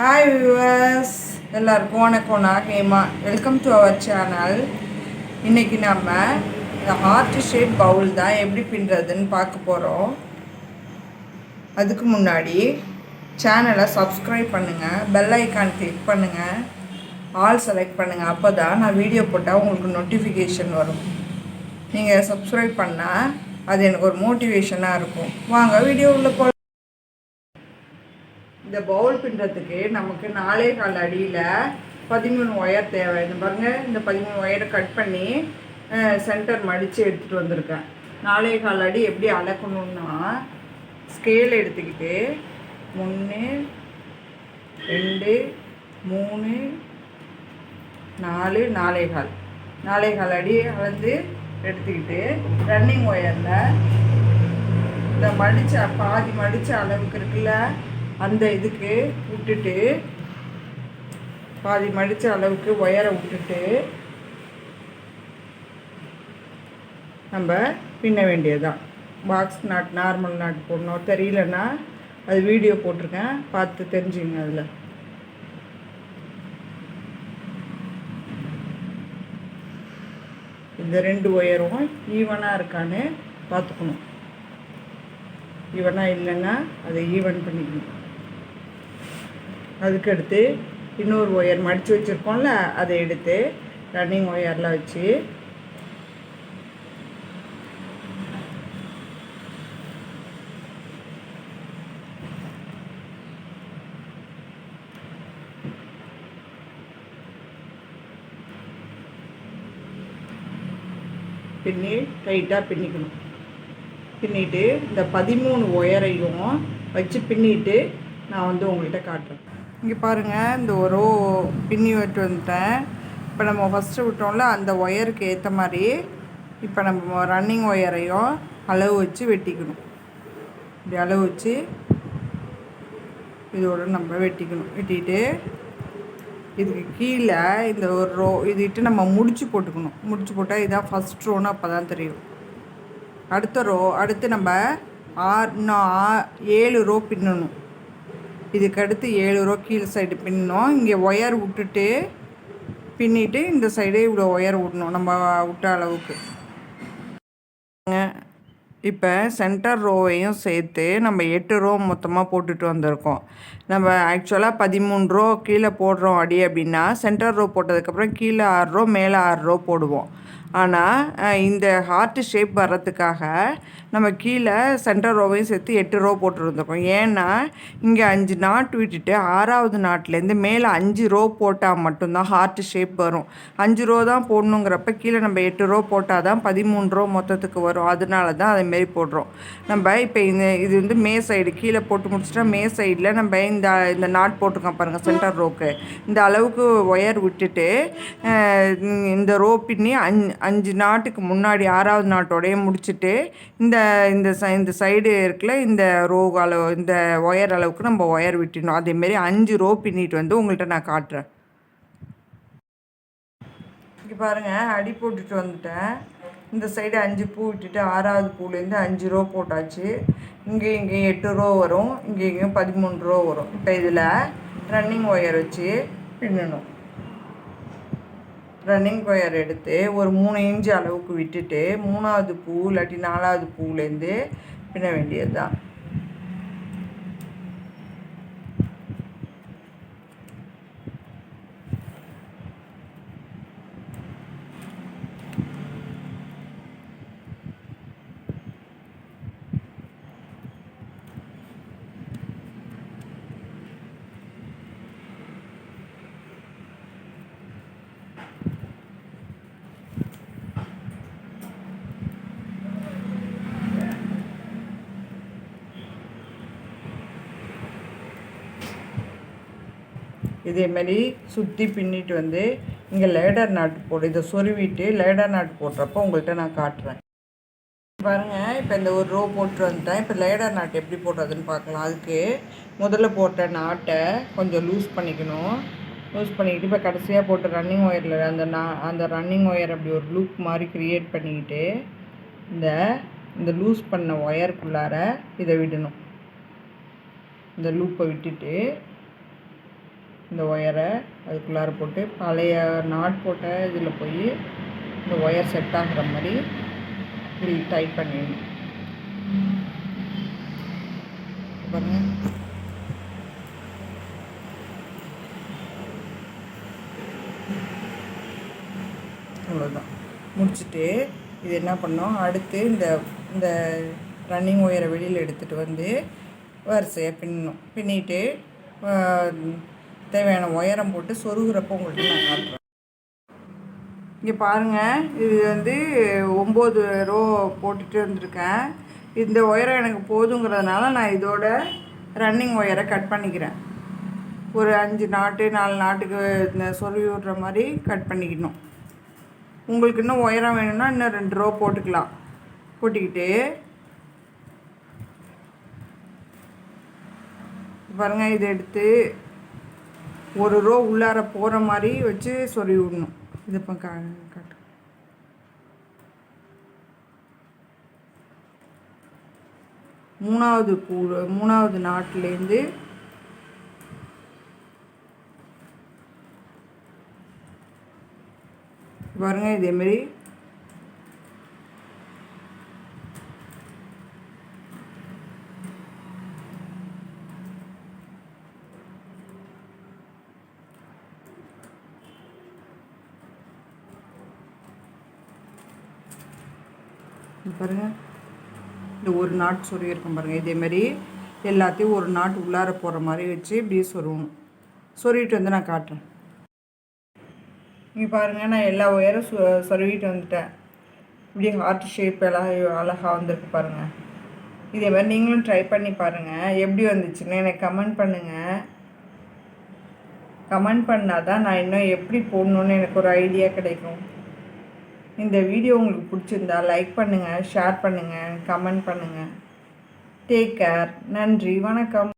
Hi viewers, எல்லாருக்கும் வணக்கம். நான் Hema. Welcome to our channel. இன்றைக்கி நம்ம இந்த ஹார்ட் ஷேப் பவுல் தான் எப்படி பின்னுறதுன்னு பார்க்க போகிறோம். அதுக்கு முன்னாடி சேனலை சப்ஸ்கிரைப் பண்ணுங்கள், பெல் ஐக்கான் கிளிக் பண்ணுங்கள், ஆல் செலக்ட் பண்ணுங்கள். அப்போ தான் நான் வீடியோ போட்டால் உங்களுக்கு நோட்டிஃபிகேஷன் வரும். நீங்கள் சப்ஸ்கிரைப் பண்ணால் அது எனக்கு ஒரு மோட்டிவேஷனாக இருக்கும். வாங்க வீடியோ உள்ள போ. இந்த பவுல் பின்னுறதுக்கு நமக்கு 4.25 அடியில் 13 ஒயர் தேவை. இந்த பாருங்கள், இந்த 13 ஒயரை கட் பண்ணி சென்டர் மடித்து எடுத்துகிட்டு வந்திருக்கேன். 4.25 அடி எப்படி அளக்கணுன்னா, ஸ்கேல் எடுத்துக்கிட்டு 1 2 3 4 4.25 அடி அளந்து எடுத்துக்கிட்டு ரன்னிங் ஒயரில் இந்த பாதி மடித்த அளவுக்கு இருக்குல்ல, அந்த இதுக்கு விட்டுட்டு பாதி மடித்த அளவுக்கு ஒயரை விட்டுட்டு நம்ம பின்ன வேண்டியதுதான். பாக்ஸ் நாட், நார்மல் நாட் போடணும். தெரியலன்னா அது வீடியோ போட்டிருக்கேன், பார்த்து தெரிஞ்சுங்க. அதில் இந்த 2 ஒயரும் ஈவனாக இருக்கான்னு பார்த்துக்கணும். ஈவனாக இல்லைன்னா அதை ஈவன் பண்ணிக்கணும். அதுக்கடுத்து இன்னொரு ஒயர் மடித்து வச்சுருக்கோம்ல, அதை எடுத்து ரன்னிங் ஒயரில் வச்சு பின்னி டைட்டாக பின்னிக்கணும். பின்னிட்டு இந்த 13 ஒயரையும் வச்சு பின்னிட்டு நான் உங்கள்கிட்ட காட்டுறேன். இங்கே பாருங்கள், இந்த ஒரு பின்னி விட்டு வந்துட்டேன். இப்போ நம்ம ஃபஸ்ட்டு விட்டோம்ல, அந்த ஒயருக்கு ஏற்ற மாதிரி இப்போ நம்ம ரன்னிங் ஒயரையும் அளவு வச்சு வெட்டிக்கணும். இப்படி அளவு வச்சு இதோடு நம்ம வெட்டிக்கணும். வெட்டிட்டு இதுக்கு கீழே இந்த ஒரு ரோ இதுட்டு நம்ம முடிச்சு போட்டுக்கணும். முடிச்சு போட்டால் இதான் ஃபஸ்ட் ரோன்னு அப்போ தான் தெரியும். அடுத்து நம்ம 7 ரோ பின்னணும். இதுக்கடுத்து 7 ரோ கீழ் சைடு பின்னணும். இங்கே ஒயர் விட்டுட்டு பின்னிட்டு இந்த சைடு இவ்வளோ ஒயர் விடணும் நம்ம விட்ட அளவுக்கு. இப்போ சென்டர் ரோவையும் சேர்த்து நம்ம 8 ரோ மொத்தமாக போட்டுட்டு வந்திருக்கோம். நம்ம ஆக்சுவலாக 13 ரோ கீழே போடுறோம் அடி அப்படின்னா, சென்டர் ரோ போட்டதுக்கப்புறம் கீழே 6 ரோ மேலே 6 ரோ போடுவோம். ஆனால் இந்த ஹார்ட் ஷேப் வர்றதுக்காக நம்ம கீழே சென்டர் ரோவையும் சேர்த்து 8 ரோ போட்டுருந்துருக்கோம். ஏன்னா இங்கே 5 நாட் விட்டுட்டு 6வது நாட்லேருந்து மேலே 5 ரோ போட்டால் மட்டும்தான் ஹார்ட் ஷேப் வரும். 5 ரோ தான் போடணுங்கிறப்ப கீழே நம்ம 8 ரோ போட்டால் தான் 13 ரோ மொத்தத்துக்கு வரும். அதனால தான் அதேமாரி போடுறோம். நம்ம இப்போ இது மே சைடு கீழே போட்டு முடிச்சுட்டா மே சைடில் நம்ம இந்த நாட் போட்டிருக்கோம் பாருங்கள், சென்டர் ரோக்கு இந்த அளவுக்கு ஒயர் விட்டுட்டு இந்த ரோ பின்னி 5 நாட்டுக்கு முன்னாடி 6வது நாட்டோடையே முடிச்சுட்டு இந்த சைடு இருக்குல்ல, இந்த ரோ அளவு, இந்த ஒயர் அளவுக்கு நம்ம ஒயர் விட்டுணும். அதேமாரி 5 ரோ பின்னிட்டு உங்கள்கிட்ட நான் காட்டுறேன். இங்கே பாருங்கள், அடி போட்டுட்டு வந்துட்டேன். இந்த சைடு 5 பூ விட்டுட்டு 6வது பூலேருந்து 5 ரோ போட்டாச்சு. இங்கே 8 ரோ வரும், இங்கேயும் 13 ரோ வரும். இப்போ இதில் ரன்னிங் ஒயர் வச்சு பின்னணும். ரன்னிங் ஒயர் எடுத்து ஒரு 3 இன்ச்சு அளவுக்கு விட்டுட்டு 3வது பூ இல்லாட்டி 4வது பூலேருந்து பின்ன வேண்டியது தான். இதேமாரி சுற்றி பின்னிட்டு இங்கே லேடர் நாட்டு போடு. இதை சொருவிட்டு லேடர் நாட்டு போடுறப்போ உங்கள்கிட்ட நான் காட்டுறேன். பாருங்கள், இப்போ இந்த ஒரு ரோ போட்டு வந்துட்டேன். இப்போ லேடர் நாட்டு எப்படி போடுறதுன்னு பார்க்கலாம். அதுக்கு முதல்ல போட்ட நாட்டை கொஞ்சம் லூஸ் பண்ணிக்கணும். லூஸ் பண்ணிக்கிட்டு இப்போ கடைசியாக போட்டு ரன்னிங் ஒயரில் அந்த ரன்னிங் ஒயர் அப்படி ஒரு லூப் மாதிரி க்ரியேட் பண்ணிக்கிட்டு இந்த லூஸ் பண்ண ஒயருக்குள்ளார இதை விடணும். இந்த லூப்பை விட்டுட்டு இந்த ஒயரை அதுக்குள்ளார போட்டு பழைய நாட் போட்ட இதில் போய் இந்த ஒயர் செட் ஆகிற மாதிரி இப்படி டைட் பண்ணிடணும். பாருங்கள், அவ்வளோதான். முடிச்சுட்டு இது என்ன பண்ணோம், அடுத்து இந்த இந்த ரன்னிங் ஒயரை வெளியில் எடுத்துகிட்டு வந்து வரிசையாக பின்னணும். பின்னிட்டு தேவையான உயரம் போட்டு சொருகிறப்போ உங்கள்கிட்ட நான் காட்டுறேன். இங்கே பாருங்கள், இது வந்து 9 ரோ போட்டுட்டு வந்திருக்கேன். இந்த ஒயரம் எனக்கு போதுங்கிறதுனால நான் இதோட ரன்னிங் ஒயரை கட் பண்ணிக்கிறேன். ஒரு 5 நாட்டு 4 நாட்டுக்கு இந்த சொருவி விடுற மாதிரி கட் பண்ணிக்கணும். உங்களுக்கு இன்னும் உயரம் வேணும்னா இன்னும் 2 ரோ போட்டுக்கலாம். போட்டுக்கிட்டு பாருங்கள், இதை எடுத்து ஒரு ரோ உள்ளார போகிற மாதிரி வச்சு சொருவி விடணும். இது இப்போ காட்டு. மூணாவது நாட்டிலேருந்து பாருங்கள், இதேமாரி பாருங்கள், இந்த ஒரு நாட் சொருவி இருக்கும் பாருங்கள். இதேமாரி எல்லாத்தையும் ஒரு நாட் உள்ளார போகிற மாதிரி வச்சு இப்படியே சொருவணும். சொருவிட்டு வந்து நான் காட்டுறேன். இங்கே பாருங்கள், நான் எல்லா ஒயரும் சொருவிட்டு வந்துட்டேன். இப்படி ஹார்ட் ஷேப் அழகாக வந்திருக்கு பாருங்கள். இதே மாதிரி நீங்களும் ட்ரை பண்ணி பாருங்கள். எப்படி வந்துச்சுன்னு எனக்கு கமெண்ட் பண்ணுங்கள். கமெண்ட் பண்ணால் தான் நான் இன்னும் எப்படி போடணுன்னு எனக்கு ஒரு ஐடியா கிடைக்கும். இந்த வீடியோ உங்களுக்கு பிடிச்சிருந்தா லைக் பண்ணுங்கள், ஷேர் பண்ணுங்கள், கமெண்ட் பண்ணுங்கள். Take care. நன்றி, வணக்கம்.